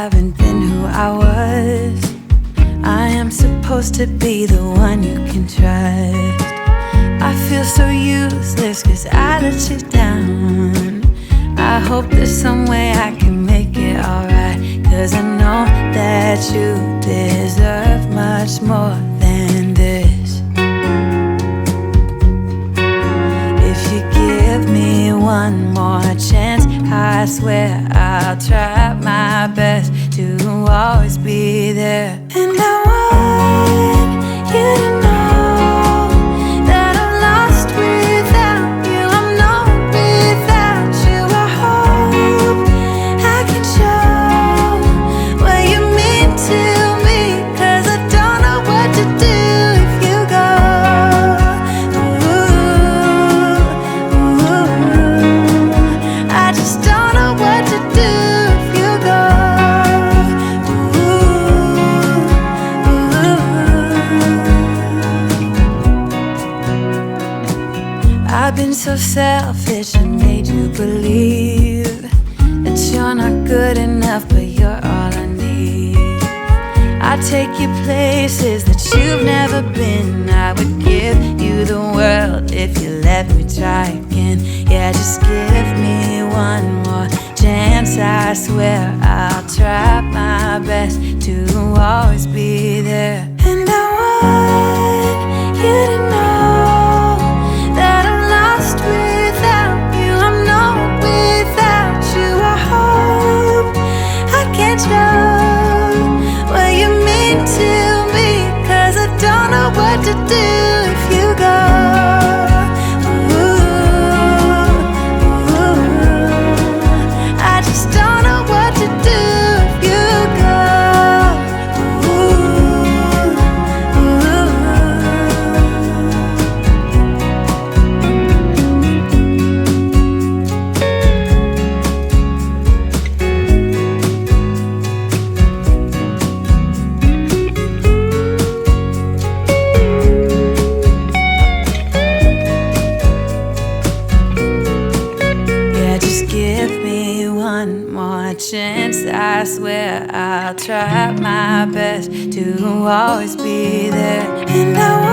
haven't been who I was. I am supposed to be the one you can trust. I feel so useless 'cause I let you down. I hope there's some way I can make it alright, 'cause I know that you deserve much more than this. If you give me one more chance, I swear I'll try my best to always be there. And I want you to know that I'm lost without you. I'm not without you. I hope I can show what you mean to me, 'cause I don't know what to do if you go. I just don't know what to do if you go. I've been so selfish and made you believe that you're not good enough, but you're all I need. I'd take you places that you've never been. I would give you the world if you let me try again. Yeah, just give me one more chance. I swear I'll try my best to always be there. And I want you to know that I'm lost without you. I'm not without you. I hope I can show what you mean to me, 'cause I don't know what to do if you go. I just don't know what to do if you go. Yeah, just give me one more chance. I swear I'll try my best to always be there. And I